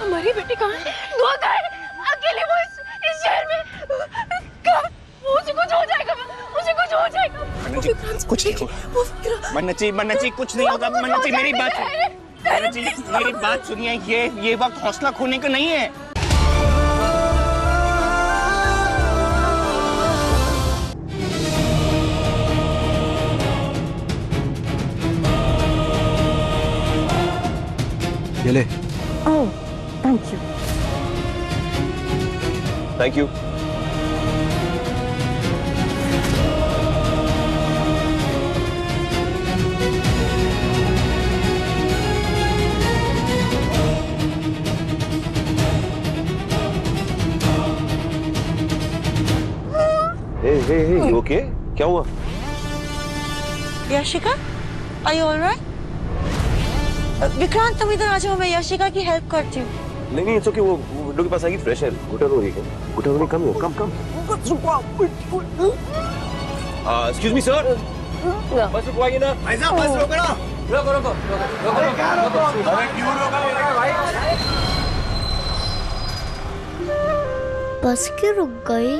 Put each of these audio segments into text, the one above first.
हमारी बेटी कहाँ है? वो कहाँ है? अकेले वो इस शहर में कहाँ? उसे कुछ हो जाएगा, उसे कुछ हो जाएगा। कुछ नहीं होगा। मन्नत जी कुछ नहीं होगा। मन्नत जी मेरी बात सुनिए। ये वक्त हौसला खोने का नहीं है। ये ले। Oh, thank you. Thank you. Hey, you okay? क्या हुआ? Yashika, are you all right? Vikrant तुम इधर आ जाओ, मैं यशिका की हेल्प करती हूँ। नहीं इट्स ओके। वो लोग के पास आएगी, फ्रेश है। घुटन हो रही है। घुटन होने कम एक्सक्यूज मी सर, बस रुकवाइए ना। भाई साहब बस रोको ना। रोको। अरे क्या रोको? अरे क्यों रोको भाई? बस क्यों रुक गई?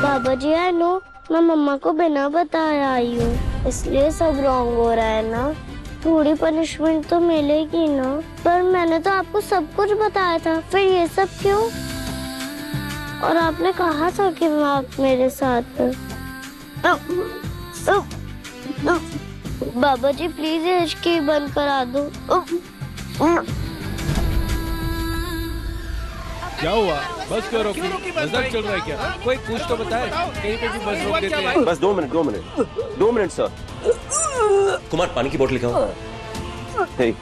बाबा जी आई नो, मैं मम्मा को बिना बताए आई हूँ, इसलिए सब रॉन्ग हो रहा है ना। थोड़ी पनिशमेंट तो मिलेगी ना। पर मैंने तो आपको सब कुछ बताया था, फिर ये सब क्यों? और आपने कहा था कि आप मेरे साथ। बाबा जी प्लीज हिचकी बंद करा दो। क्या हुआ? बस क्यों रोकी? मजाक चल रहा है क्या? कोई कुछ तो बताए, कहीं पे भी बस रोक देते हैं। बस 2 मिनट सर। कुमार पानी की बोतल लेके आओ। Hey.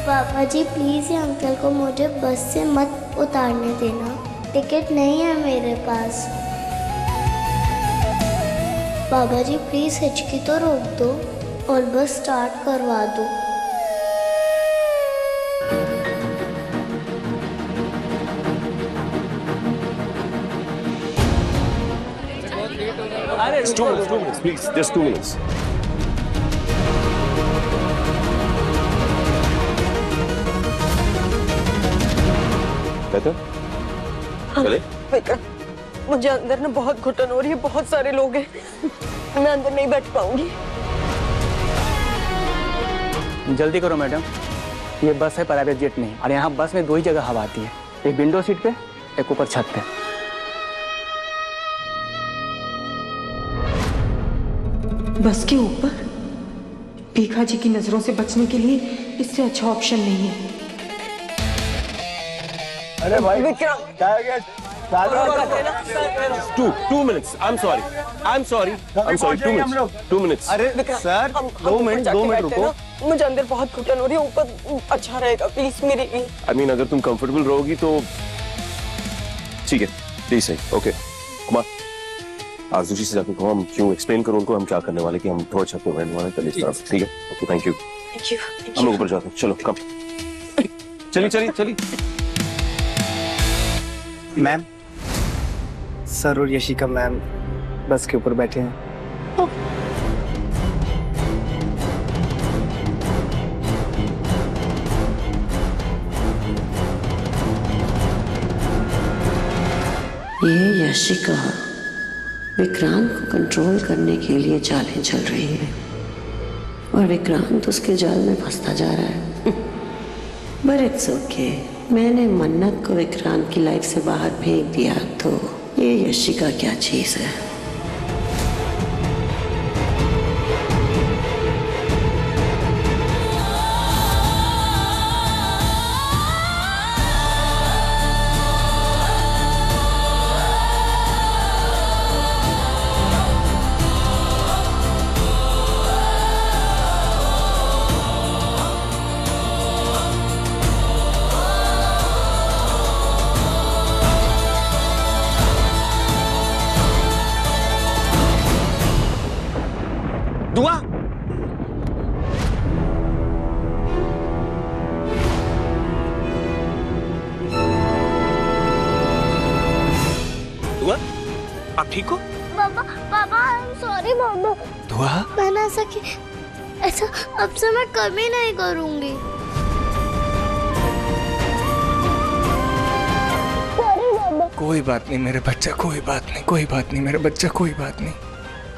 पापा जी प्लीज ये अंकल को मुझे बस से मत उतारने देना, टिकट नहीं है मेरे पास। पापा जी प्लीज हिचकी तो रोक दो और बस स्टार्ट करवा दो। Just 2 minutes, please. Just 2 minutes. चले? मुझे अंदर ना बहुत घुटन हो रही है, बहुत सारे लोग हैं, मैं अंदर नहीं बैठ पाऊंगी। जल्दी करो मैडम, ये बस है प्राइवेट जेट नहीं, और यहाँ बस में 2 ही जगह हवा आती है, एक विंडो सीट पे, एक ऊपर छत पे। बस के ऊपर? भीखा जी की नजरों से बचने के लिए इससे अच्छा ऑप्शन नहीं है। अरे भाई Vikram, Two minutes. I'm sorry. 2 minutes. अरे सर 2 मिनट रुको। मुझे अंदर बहुत घुटन हो रही है, ऊपर अच्छा रहेगा प्लीज मेरे लिए। I mean, अगर तुम कंफर्टेबल रहोगी तो ठीक है, प्लीज सही। ओके कुमार, आरजू जी से जाकर कहो, हम क्यों एक्सप्लेन करो उनको हम क्या करने वाले, कि हम थोड़ा छत पे बैठने वाले हैं इस तरफ। ठीक है, ओके थैंक यू। हम लोग ऊपर जाते हैं, चलो कम। चलिए। मैम, सर और यशिका मैम बस के ऊपर बैठे हैं। ये यशिका विक्रांत को कंट्रोल करने के लिए चालें चल रही है, और विक्रांत उसके जाल में फंसता जा रहा है। बट इट्स ओके, मैंने मन्नत को विक्रांत की लाइफ से बाहर फेंक दिया, तो ये यशिका क्या चीज है। पापा पापा आई एम सॉरी पापा। दुआ मैंने ऐसा अब से मैं कभी नहीं करूंगी। सॉरी पापा। कोई बात नहीं मेरे बच्चा, कोई बात नहीं, कोई बात नहीं मेरे बच्चा, कोई बात नहीं।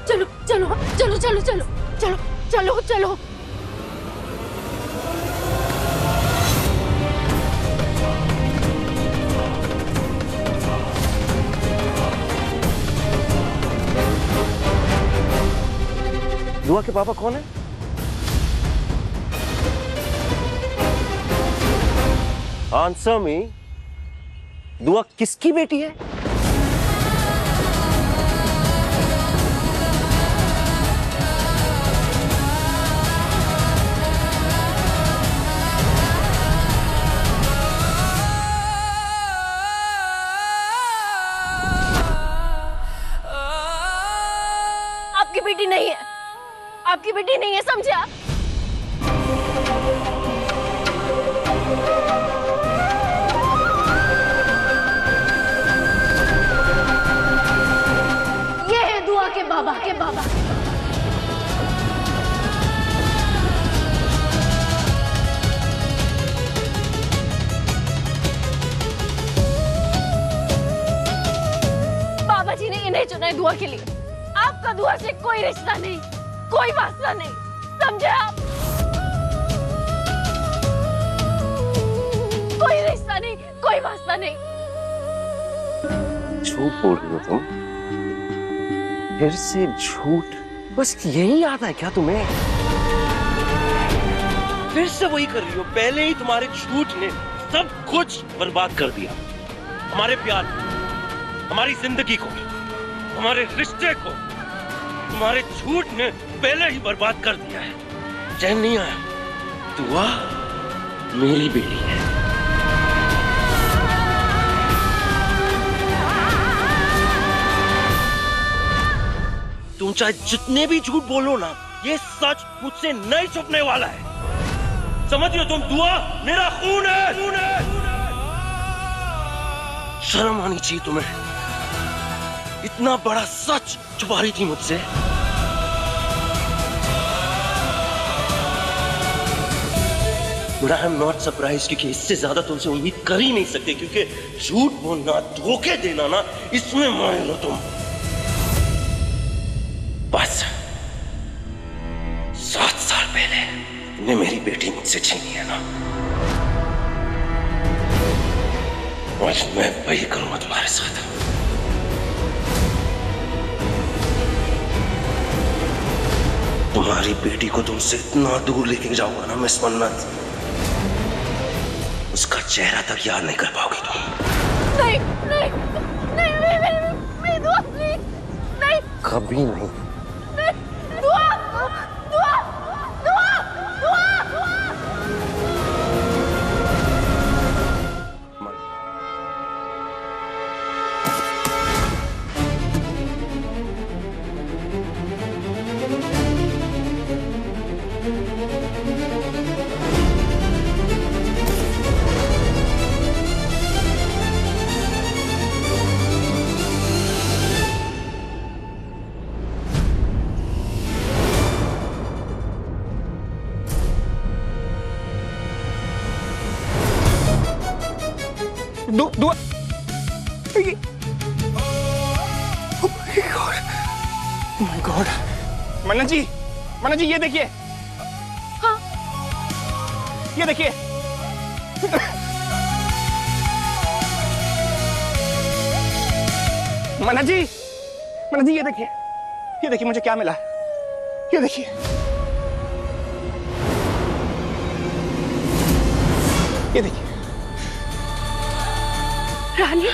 चलो चलो चलो चलो चलो चलो चलो चलो। दुआ के पापा कौन है? Answer me. दुआ किसकी बेटी है? आपकी बेटी नहीं है, आपकी बेटी नहीं है, समझे आप? ये है दुआ के बाबा के बाबा। बाबा जी ने इन्हें चुना है दुआ के लिए। आपका दुआ से कोई रिश्ता नहीं, कोई वास्ता नहीं, समझे आप? कोई रिश्ता नहीं, कोई वास्ता नहीं। झूठ बोल रही हो तुम? फिर से झूठ? बस यही आता है क्या तुम्हें? फिर से वही कर रही हो। पहले ही तुम्हारे झूठ ने सब कुछ बर्बाद कर दिया। हमारे प्यार, हमारी जिंदगी को, हमारे रिश्ते को तुम्हारे झूठ ने पहले ही बर्बाद कर दिया है। चैन नहीं आया। दुआ मेरी बेटी है। तुम चाहे जितने भी झूठ बोलो ना, ये सच मुझसे नहीं छुपने वाला है। समझ लो तुम? दुआ मेरा खून है। शर्म आनी चाहिए तुम्हें। इतना बड़ा सच छुपा रही थी मुझसे। But I am not surprised, क्योंकि इससे ज्यादा तुमसे उम्मीद कर ही नहीं सकते, क्योंकि झूठ बोलना, धोखे देना ना, इसमें माहिर हो तुम। बस 7 साल पहले तुमने मेरी बेटी मुझसे छीनी है ना, आज मैं वही करूंगा तुम्हारे साथ। तुम्हारी बेटी को तुमसे इतना दूर लेके जाऊंगा ना मिस मन्नत, उसका चेहरा तक याद नहीं कर पाओगी तुम। नहीं नहीं नहीं, मेरी दुआ प्लीज नहीं। कभी नहीं। दुआ दुआ दुआ दुआ दुआ। दुआ माय गॉड। मन्नत जी ये देखिए। हाँ ये देखिए। मन्नत जी ये देखिए, ये देखिए मुझे क्या मिला। ये देखिए, ये देखिए। रानी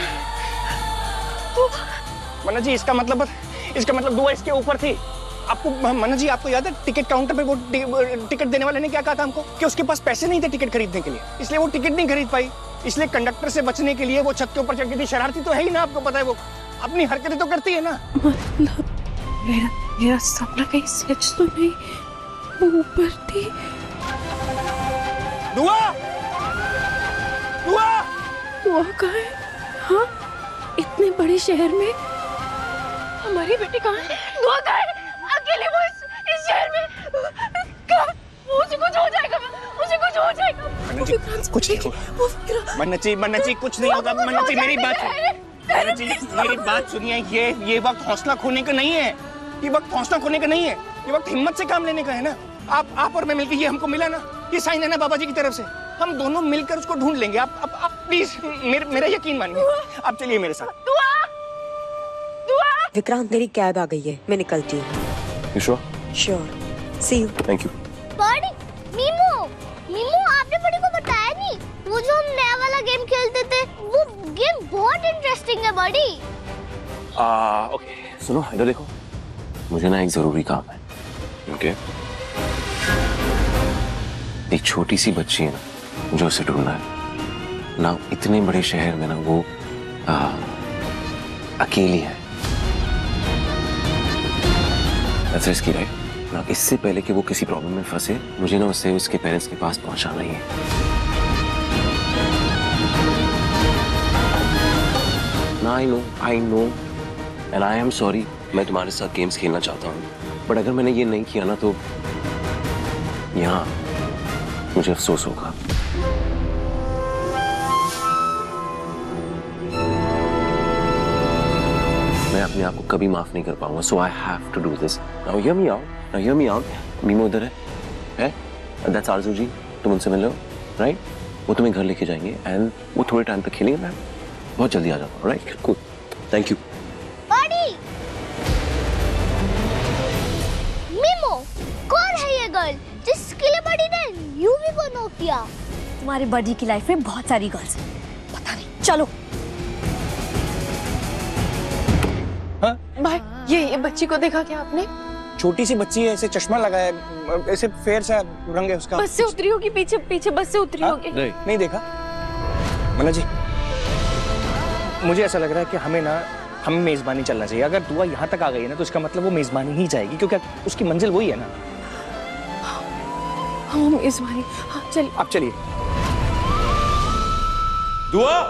मन्नत जी इसका मतलब दुआ इसके ऊपर थी। आपको मन्नत जी आपको याद है टिकट काउंटर पे वो टिकट देने वाले ने क्या कहा था हमको कि उसके पास पैसे नहीं थे टिकट खरीदने के लिए, इसलिए वो टिकट नहीं खरीद पाई। इसलिए कंडक्टर से बचने के लिए वो छत के ऊपर चढ़ गई थी। शरारती तो है ही ना, आपको पता है वो अपनी हरकतें तो करती है ना। मतलब मेरा सपना कहीं सच तो नहीं? वो ऊपर थी। दुआ दुआ दुआ कहाँ है? हाँ, इतने बड़े शहर में हमारी बेटी कहाँ है? दुआ कहाँ है? अकेली वो इस शहर में कहाँ? उसे कुछ हो जाएगा, उसे कुछ हो जाएगा। मन्नत जी कुछ नहीं होगा। मन्नत जी कुछ नहीं होगा। मन्नत जी मेरी बात सुनिए। ये वक्त हौसला खोने का नहीं है। ये वक्त हौसला खोने का नहीं है। ये वक्त हिम्मत से काम लेने का है ना। आप और मैं मिलकर, ये हमको मिला ना, ये साइन है ना बाबा जी की तरफ से। हम दोनों मिलकर उसको ढूंढ लेंगे। आप प्लीज मेरा यकीन मानिए। आप चलिए मेरे साथ। दुआ विक्रांत, मेरी कैब आ गई है, मैं निकलती हूँ। You sure? Sure, see you. Thank you. बड़ी मीमू आपने बड़ी को बताया नहीं, वो जो हम नया वाला गेम खेलते थे, वो गेम बहुत इंटरेस्टिंग है बड़ी। ओके सुनो इधर देखो, मुझे ना एक जरूरी काम है। ओके एक छोटी सी बच्ची है ना जो उसे ढूंढना है ना, इतने बड़े शहर में ना वो अकेली है। That's risky, right? ना इससे पहले कि वो किसी प्रॉब्लम में फंसे, मुझे ना उसे उसके पेरेंट्स के पास पहुंचाना ही है। ना I know and I am sorry, मैं तुम्हारे साथ गेम्स खेलना चाहता हूँ, बट अगर मैंने ये नहीं किया ना तो यहाँ मुझे अफसोस होगा। मैं अपने आप को कभी माफ नहीं कर पाऊंगा, so I have to do this. Now hear me out. मीमो उधर है? दैट्स आरजू जी, तुम उनसे मिल लो, राइट? वो तुम्हें घर लेके जाएंगे एंड वो थोड़े टाइम तक खेलेंगे। मैं बहुत जल्दी आ जाता हूँ, राइट? Cool, thank you. बड़ी मीमो, कौन है ये गर्ल जिसके लिए बड़ी ने यूवी को नोक किया? तुम्हारी बड़ी की लाइफ में बहुत सारी गर्ल्स हैं, पता नहीं। चलो भाई, ये बच्ची को देखा क्या आपने? छोटी सी बच्ची है, ऐसे चश्मा लगाया है, ऐसे फेयर सा रंग है उसका। बस से उतरी होगी, पीछे बस से उतरी होगी। नहीं देखा मन्नत जी। मुझे ऐसा लग रहा है कि हमें मेजबानी चलना चाहिए। अगर दुआ यहाँ तक आ गई है ना तो इसका मतलब वो मेजबानी ही जाएगी, क्योंकि उसकी मंजिल वही है ना। हाँ मेजबानी, हाँ चलिए। आप चलिए। दुआ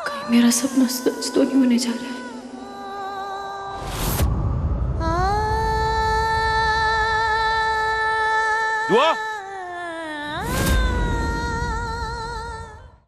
कहीं मेरा सपना सच तो नहीं होने जा रहा है। दुआ